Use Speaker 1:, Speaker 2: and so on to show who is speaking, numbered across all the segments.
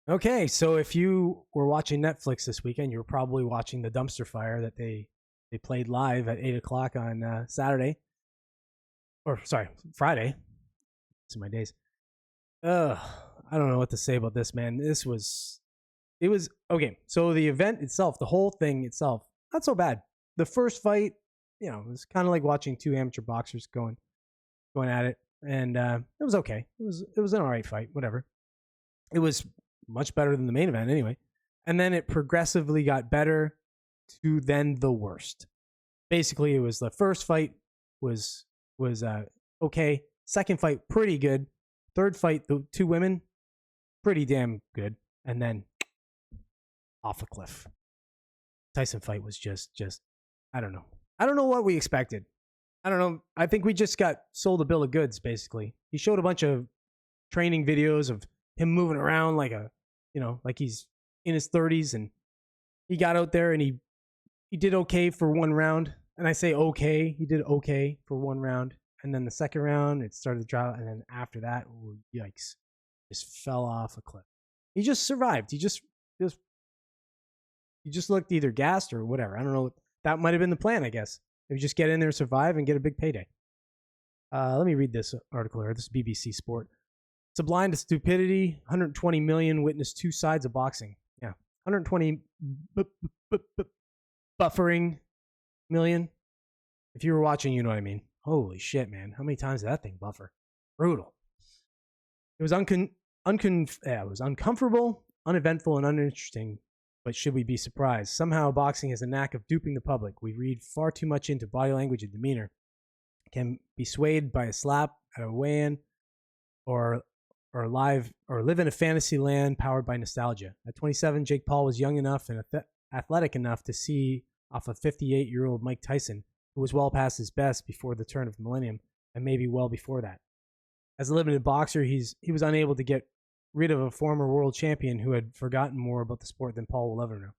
Speaker 1: Okay, so if you were watching Netflix this weekend, you were probably watching the dumpster fire that they played live at 8 o'clock on Saturday, or sorry, Friday. It's my days. Ugh, I don't know what to say about this, man. It was okay. So the event itself, the whole thing itself, not so bad. The first fight, it was kind of like watching two amateur boxers going at it, and it was okay. It was an all right fight, whatever. It was much better than the main event anyway. And then it progressively got better to then the worst. Basically, it was the first fight was okay. Second fight, pretty good. Third fight, the two women, pretty damn good. And then off a cliff. Tyson fight was just I don't know. I don't know what we expected. I don't know. I think we just got sold a bill of goods, basically. He showed a bunch of training videos of him moving around like he's in his 30s, and he got out there and he did okay for one round. And I say okay, he did okay for one round. And then the second round, it started to drop. And then after that, oh, yikes, just fell off a cliff. He just survived. He just looked either gassed or whatever. I don't know. That might have been the plan, I guess. If you just get in there, survive, and get a big payday. Let me read this article here. This is BBC Sport. It's a blind to stupidity. 120 million witnessed two sides of boxing. Yeah, 120 buffering million. If you were watching, you know what I mean. Holy shit, man! How many times did that thing buffer? Brutal. It was it was uncomfortable, uneventful, and uninteresting. But should we be surprised? Somehow, boxing has a knack of duping the public. We read far too much into body language and demeanor. Can be swayed by a slap at a weigh-in, or live in a fantasy land powered by nostalgia. At 27, Jake Paul was young enough and athletic enough to see off a 58-year-old Mike Tyson, who was well past his best before the turn of the millennium, and maybe well before that. As a limited boxer, he was unable to get rid of a former world champion who had forgotten more about the sport than Paul will ever know.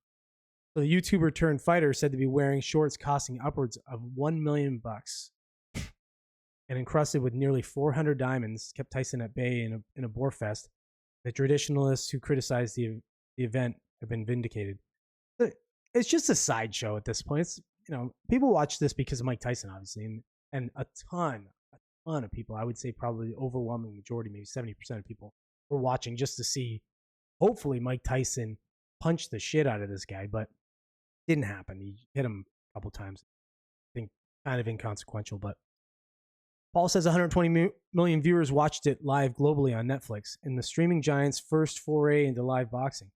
Speaker 1: So the YouTuber turned fighter said to be wearing shorts costing upwards of $1 million and encrusted with nearly 400 diamonds kept Tyson at bay in a boar fest. The traditionalists who criticized the event have been vindicated. It's just a sideshow at this point. It's, people watch this because of Mike Tyson, obviously, and a ton of people, I would say probably the overwhelming majority, maybe 70% of people, were watching just to see, hopefully, Mike Tyson punch the shit out of this guy, but it didn't happen. He hit him a couple times. I think kind of inconsequential, but Paul says 120 million viewers watched it live globally on Netflix in the streaming giant's first foray into live boxing.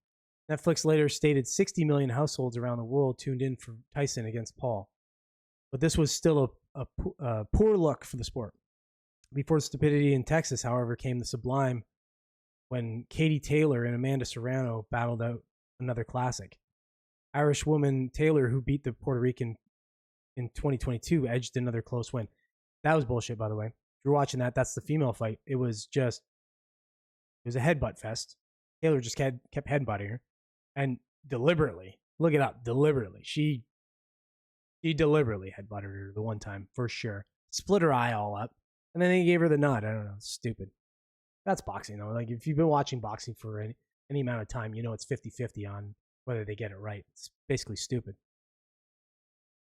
Speaker 1: Netflix later stated 60 million households around the world tuned in for Tyson against Paul. But this was still a poor look for the sport. Before the stupidity in Texas, however, came the sublime when Katie Taylor and Amanda Serrano battled out another classic. Irish woman Taylor, who beat the Puerto Rican in 2022, edged another close win. That was bullshit, by the way. If you're watching that, that's the female fight. It was a headbutt fest. Taylor just kept headbutting her. And deliberately, look it up, deliberately. She deliberately headbutted her the one time, for sure. Split her eye all up. And then they gave her the nod. I don't know. It's stupid. That's boxing, though. Like, if you've been watching boxing for any amount of time, you know it's 50-50 on whether they get it right. It's basically stupid.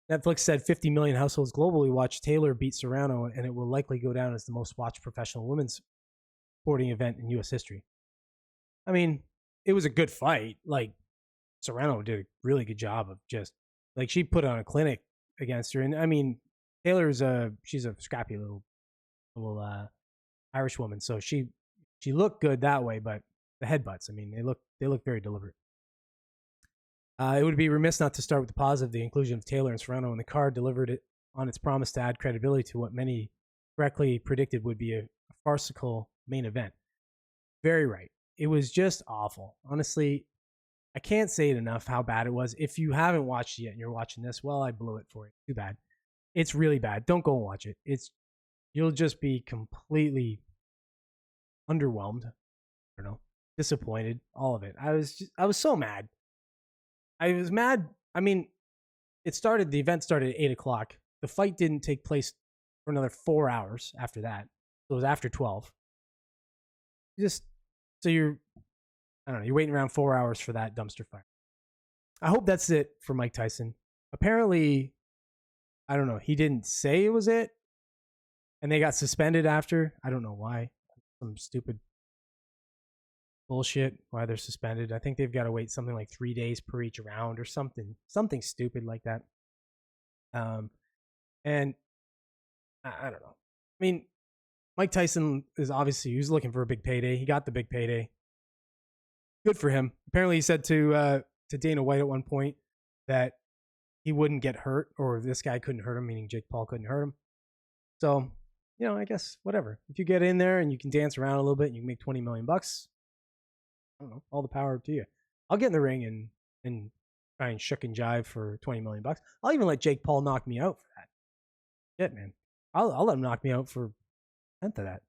Speaker 1: Netflix said 50 million households globally watched Taylor beat Serrano, and it will likely go down as the most watched professional women's sporting event in U.S. history. I mean, it was a good fight. Like, Serrano did a really good job of just, like, she put on a clinic against her. And, I mean, she's a scrappy little Irish woman, so she looked good that way, but the headbutts, I mean, they look very deliberate. It would be remiss not to start with the positive. The inclusion of Taylor and Serrano in the card delivered it on its promise to add credibility to what many correctly predicted would be a farcical main event. Very right. It was just awful. Honestly, I can't say it enough how bad it was. If you haven't watched it yet and you're watching this, well, I blew it for you. Too bad. It's really bad. Don't go and watch it. You'll just be completely underwhelmed. I don't know, disappointed. All of it. I was so mad. I was mad. I mean, the event started at 8 o'clock. The fight didn't take place for another 4 hours after that. So it was after 12. So I don't know. You're waiting around 4 hours for that dumpster fire. I hope that's it for Mike Tyson. Apparently, I don't know. He didn't say it was it, and they got suspended after. I don't know why. Some stupid bullshit why they're suspended. I think they've got to wait something like 3 days per each round or something stupid like that. And I don't know. I mean, Mike Tyson is obviously, he was looking for a big payday. He got the big payday. Good for him. Apparently, he said to Dana White at one point that he wouldn't get hurt, or this guy couldn't hurt him, meaning Jake Paul couldn't hurt him. So, I guess whatever. If you get in there and you can dance around a little bit and you can make $20 million, I don't know, all the power to you. I'll get in the ring and try and shuck and jive for $20 million. I'll even let Jake Paul knock me out for that. Shit, man. I'll let him knock me out for a tenth of that.